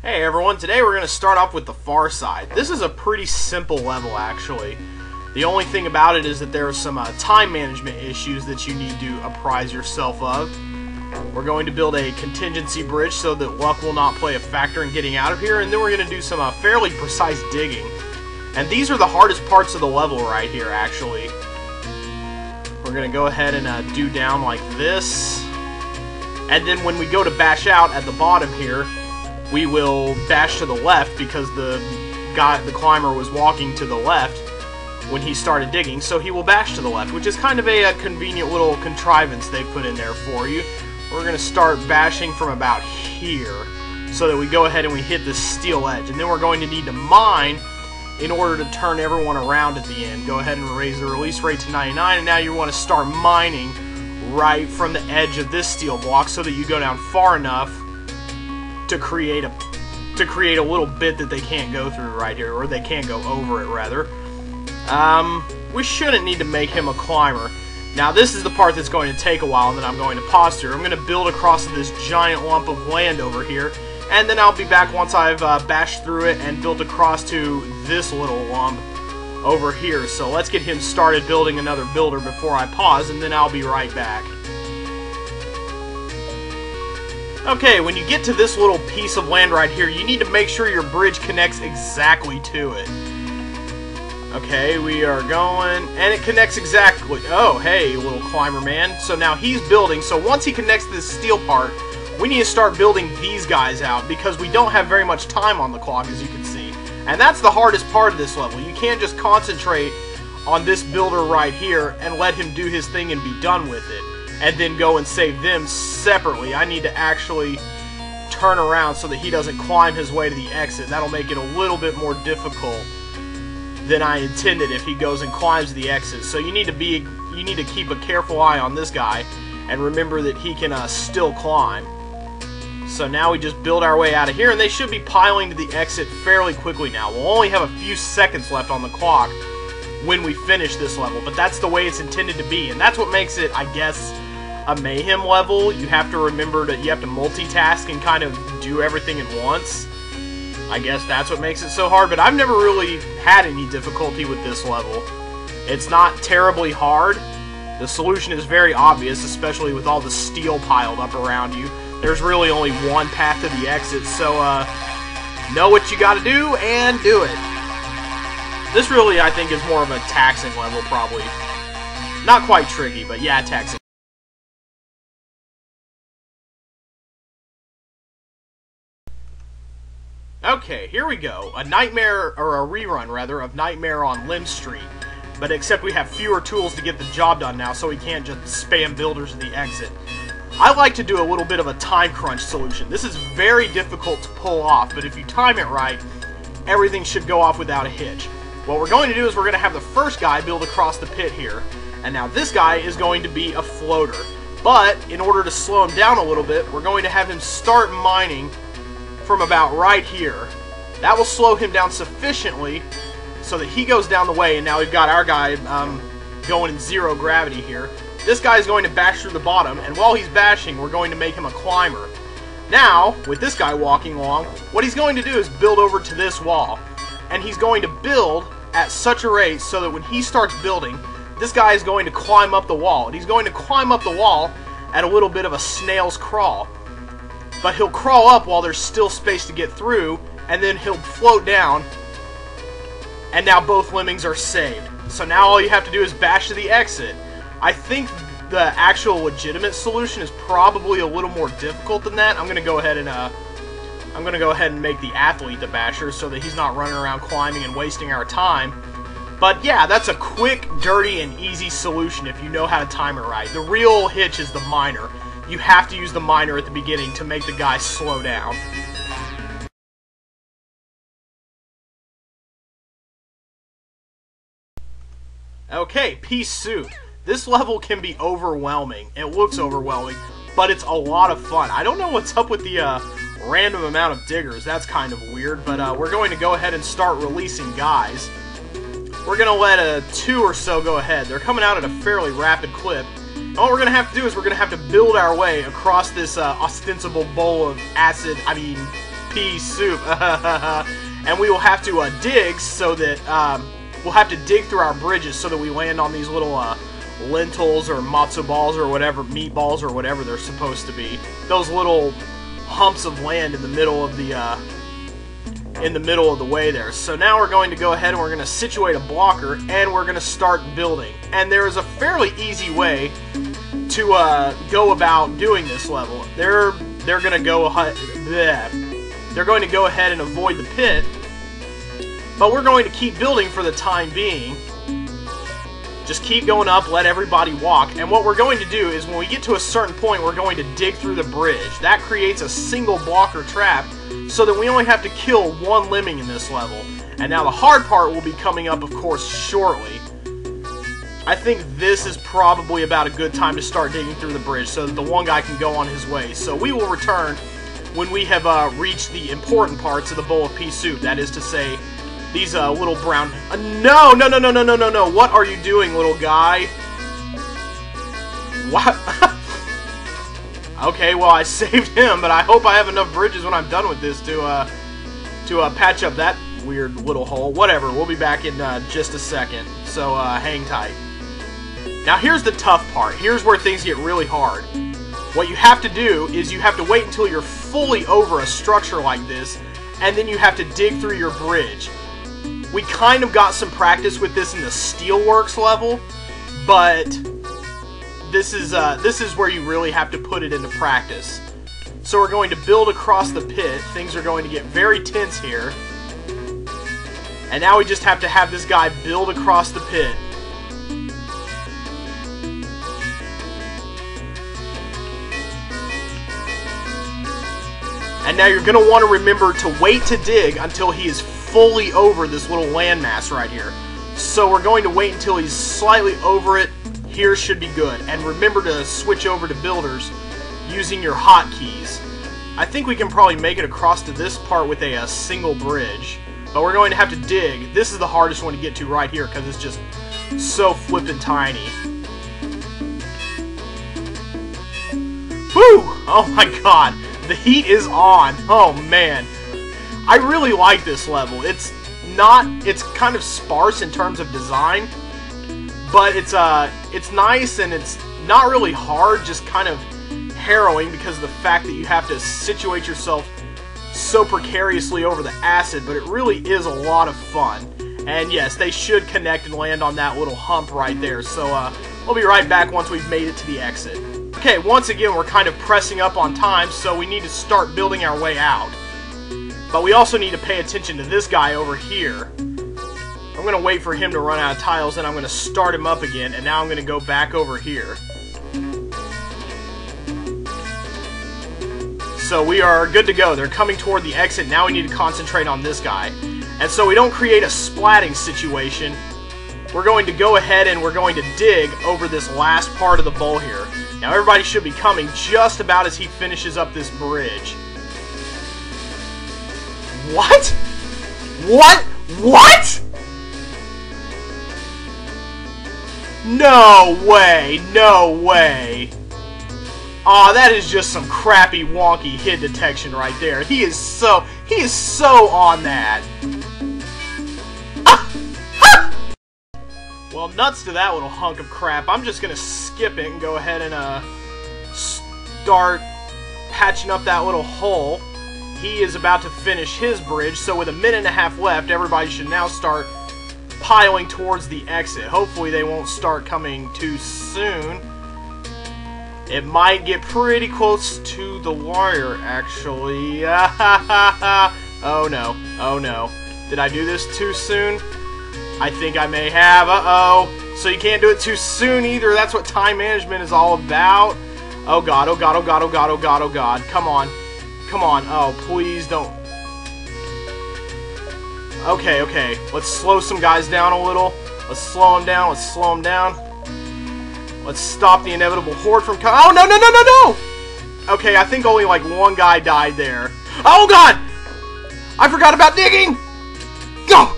Hey everyone, today we're going to start off with the far side. This is a pretty simple level actually. The only thing about it is that there are some time management issues that you need to apprise yourself of. We're going to build a contingency bridge so that luck will not play a factor in getting out of here, and then we're going to do some fairly precise digging. And these are the hardest parts of the level right here actually. We're going to go ahead and do down like this. And then when we go to bash out at the bottom here, we will bash to the left because the climber was walking to the left when he started digging, so he will bash to the left, which is kind of a convenient little contrivance they put in there for you. We're going to start bashing from about here so that we go ahead and we hit the steel edge, and then we're going to need to mine in order to turn everyone around at the end. Go ahead and raise the release rate to 99, and now you want to start mining right from the edge of this steel block so that you go down far enough to create a little bit that they can't go through right here, or they can't go over it rather. We shouldn't need to make him a climber. Now this is the part that's going to take a while and that I'm going to pause through. I'm going to build across this giant lump of land over here, and then I'll be back once I've bashed through it and built across to this little lump over here. So let's get him started building another builder before I pause, and then I'll be right back. Okay, when you get to this little piece of land right here, you need to make sure your bridge connects exactly to it. Okay, we are going, and it connects exactly. Oh, hey, little climber man. So now he's building, so once he connects to this steel part, we need to start building these guys out because we don't have very much time on the clock, as you can see. And that's the hardest part of this level. You can't just concentrate on this builder right here and let him do his thing and be done with it, and then go and save them separately. I need to actually turn around so that he doesn't climb his way to the exit. That'll make it a little bit more difficult than I intended if he goes and climbs the exit. So you need to keep a careful eye on this guy and remember that he can still climb. So now we just build our way out of here, and they should be piling to the exit fairly quickly now. We'll only have a few seconds left on the clock when we finish this level, but that's the way it's intended to be, and that's what makes it, I guess, a mayhem level. You have to remember that you have to multitask and kind of do everything at once. I guess that's what makes it so hard, but I've never really had any difficulty with this level. It's not terribly hard. The solution is very obvious, especially with all the steel piled up around you. There's really only one path to the exit, so know what you gotta do and do it. This really, I think, is more of a taxing level, probably. Not quite tricky, but yeah, taxing. Okay, here we go. A nightmare, or a rerun, rather, of Nightmare on Limb Street. But except we have fewer tools to get the job done now, so we can't just spam builders at the exit. I like to do a little bit of a time crunch solution. This is very difficult to pull off, but if you time it right, everything should go off without a hitch. What we're going to do is we're going to have the first guy build across the pit here, and now this guy is going to be a floater. But in order to slow him down a little bit, we're going to have him start mining from about right here. That will slow him down sufficiently so that he goes down the way, and now we've got our guy going in zero gravity here. This guy is going to bash through the bottom, and while he's bashing, we're going to make him a climber. Now, with this guy walking along, what he's going to do is build over to this wall, and he's going to build at such a rate so that when he starts building, this guy is going to climb up the wall, and he's going to climb up the wall at a little bit of a snail's crawl. But he'll crawl up while there's still space to get through, and then he'll float down, and now both lemmings are saved. So now all you have to do is bash to the exit. I think the actual legitimate solution is probably a little more difficult than that. I'm gonna go ahead and make the athlete the basher so that he's not running around climbing and wasting our time. But yeah, that's a quick, dirty, and easy solution if you know how to time it right. The real hitch is the miner. You have to use the miner at the beginning to make the guy slow down. Okay, Peace Suit. This level can be overwhelming. It looks overwhelming, but it's a lot of fun. I don't know what's up with the random amount of diggers. That's kind of weird, but we're going to go ahead and start releasing guys. We're going to let 2 or so go ahead. They're coming out at a fairly rapid clip. And what we're going to have to do is we're going to have to build our way across this ostensible bowl of pea soup. And we will have to dig so that we'll have to dig through our bridges so that we land on these little lentils or matzo balls or whatever, meatballs or whatever they're supposed to be. Those little humps of land in the middle of the way there. So now we're going to go ahead and we're going to situate a blocker and we're going to start building. And there is a fairly easy way to go about doing this level. They're going to go ahead and avoid the pit, but we're going to keep building for the time being. Just keep going up, let everybody walk, and what we're going to do is when we get to a certain point, we're going to dig through the bridge. That creates a single blocker trap, so that we only have to kill one lemming in this level. And now the hard part will be coming up, of course, shortly. I think this is probably about a good time to start digging through the bridge, so that the one guy can go on his way. So we will return when we have reached the important parts of the bowl of pea soup, that is to say, these little brown... No! What are you doing, little guy? What? Okay, well, I saved him, but I hope I have enough bridges when I'm done with this to patch up that weird little hole. Whatever, we'll be back in just a second, so hang tight. Now, here's the tough part. Here's where things get really hard. What you have to do is you have to wait until you're fully over a structure like this, and then you have to dig through your bridge. We kind of got some practice with this in the Steelworks level, but this is where you really have to put it into practice. So we're going to build across the pit. Things are going to get very tense here. And now we just have to have this guy build across the pit. And now you're going to want to remember to wait to dig until he is fully over this little landmass right here. So we're going to wait until he's slightly over it. Here should be good. And remember to switch over to builders using your hotkeys. I think we can probably make it across to this part with a single bridge. But we're going to have to dig. This is the hardest one to get to right here because it's just so flippin' tiny. Whew! Oh my god. The heat is on. Oh man. I really like this level. It's kind of sparse in terms of design, but it's nice and it's not really hard, just kind of harrowing because of the fact that you have to situate yourself so precariously over the acid, but it really is a lot of fun. And yes, they should connect and land on that little hump right there. So we'll be right back once we've made it to the exit. Okay, once again, we're kind of pressing up on time, so we need to start building our way out. But we also need to pay attention to this guy over here. I'm going to wait for him to run out of tiles, and I'm going to start him up again, and now I'm going to go back over here. So we are good to go. They're coming toward the exit. Now we need to concentrate on this guy. And so we don't create a splatting situation, we're going to go ahead and we're going to dig over this last part of the bowl here. Now everybody should be coming just about as he finishes up this bridge. What? What? No way, no way. Aw, that is just some crappy wonky hit detection right there. He is so on that. Well, nuts to that little hunk of crap. I'm just gonna skip it and go ahead and start patching up that little hole. He is about to finish his bridge, so with a minute and a half left, everybody should now start piling towards the exit. Hopefully they won't start coming too soon. It might get pretty close to the wire, actually. Oh no, oh no. Did I do this too soon? I think I may have. Uh-oh. So you can't do it too soon either. That's what time management is all about. Oh god, oh god, oh god, oh god, oh god, oh god. Come on. Come on. Oh, please don't. Okay, okay. Let's slow some guys down a little. Let's slow them down. Let's slow them down. Let's stop the inevitable horde from coming. Oh, no, no, no, no, no! Okay, I think only like one guy died there. Oh, God! I forgot about digging! Go!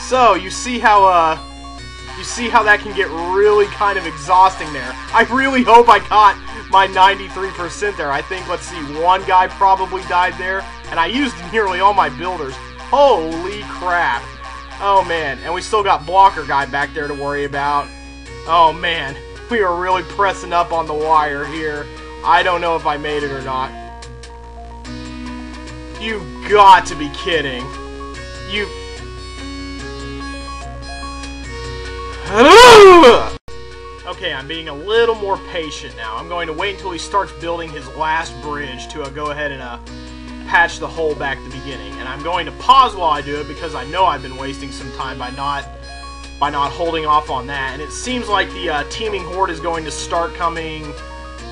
So, you see how, You see how that can get really kind of exhausting there. I really hope I got my 93% there. I think, let's see, one guy probably died there, and I used nearly all my builders. Holy crap. Oh, man. And we still got blocker guy back there to worry about. Oh, man. We are really pressing up on the wire here. I don't know if I made it or not. You've got to be kidding. You... Okay, I'm being a little more patient now. I'm going to wait until he starts building his last bridge to go ahead and patch the hole back at the beginning. And I'm going to pause while I do it because I know I've been wasting some time by not holding off on that. And it seems like the teaming horde is going to start coming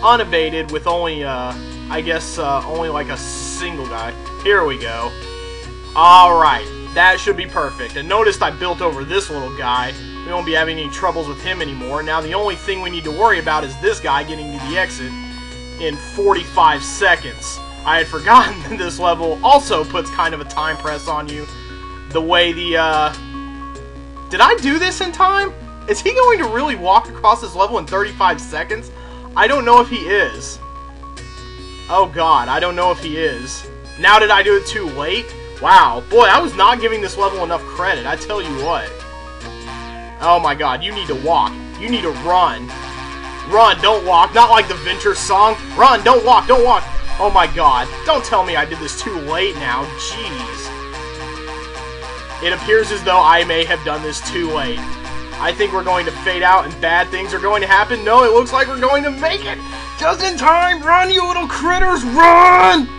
unabated with only, I guess, only like a single guy. Here we go. Alright, that should be perfect. And notice I built over this little guy. We won't be having any troubles with him anymore. Now the only thing we need to worry about is this guy getting to the exit in 45 seconds. I had forgotten that this level also puts kind of a time press on you. The way the, Did I do this in time? Is he going to really walk across this level in 35 seconds? I don't know if he is. Oh god, I don't know if he is. Now did I do it too late? Wow, boy, I was not giving this level enough credit, I tell you what. Oh my god, you need to walk. You need to run. Run, don't walk. Not like the Venture song. Run, don't walk, don't walk. Oh my god. Don't tell me I did this too late now. Jeez. It appears as though I may have done this too late. I think we're going to fade out and bad things are going to happen. No, it looks like we're going to make it. Just in time. Run, you little critters. Run!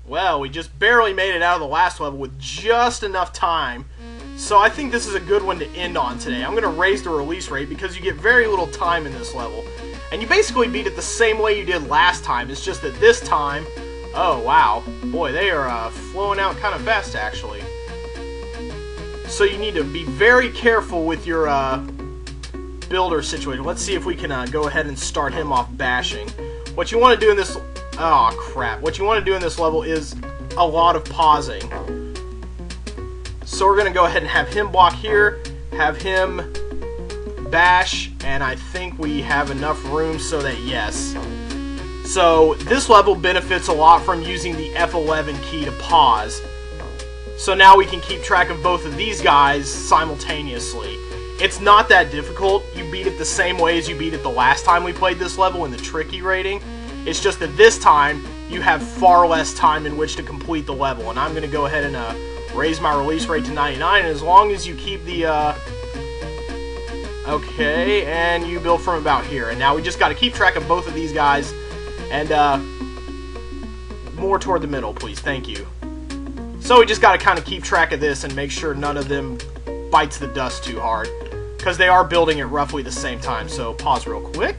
Well, we just barely made it out of the last level with just enough time. So I think this is a good one to end on today. I'm going to raise the release rate because you get very little time in this level. And you basically beat it the same way you did last time. It's just that this time... Oh, wow. Boy, they are flowing out kind of fast, actually. So you need to be very careful with your builder situation. Let's see if we can go ahead and start him off bashing. What you want to do in this... Oh, crap. What you want to do in this level is a lot of pausing. So we're going to go ahead and have him block here, have him bash, and I think we have enough room so that yes. So this level benefits a lot from using the F11 key to pause. So now we can keep track of both of these guys simultaneously. It's not that difficult. You beat it the same way as you beat it the last time we played this level in the tricky rating. It's just that this time, you have far less time in which to complete the level. And I'm going to go ahead and raise my release rate to 99. And as long as you keep the... Okay, and you build from about here. And now we just got to keep track of both of these guys. And more toward the middle, please. Thank you. So we just got to kind of keep track of this and make sure none of them bites the dust too hard. Because they are building at roughly the same time. So pause real quick.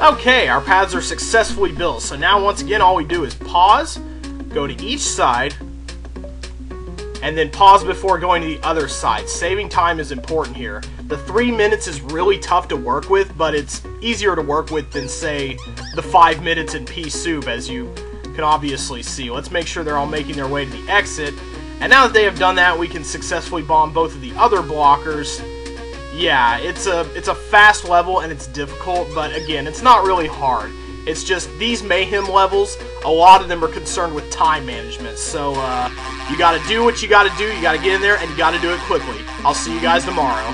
Okay, our paths are successfully built. So now, once again, all we do is pause, go to each side, and then pause before going to the other side. Saving time is important here. The 3 minutes is really tough to work with, but it's easier to work with than, say, the 5 minutes in pea soup, as you can obviously see. Let's make sure they're all making their way to the exit. And now that they have done that, we can successfully bomb both of the other blockers. Yeah, it's a fast level and it's difficult, but again, it's not really hard. It's just these mayhem levels, a lot of them are concerned with time management. So you gotta do what you gotta do, you gotta get in there, and you gotta do it quickly. I'll see you guys tomorrow.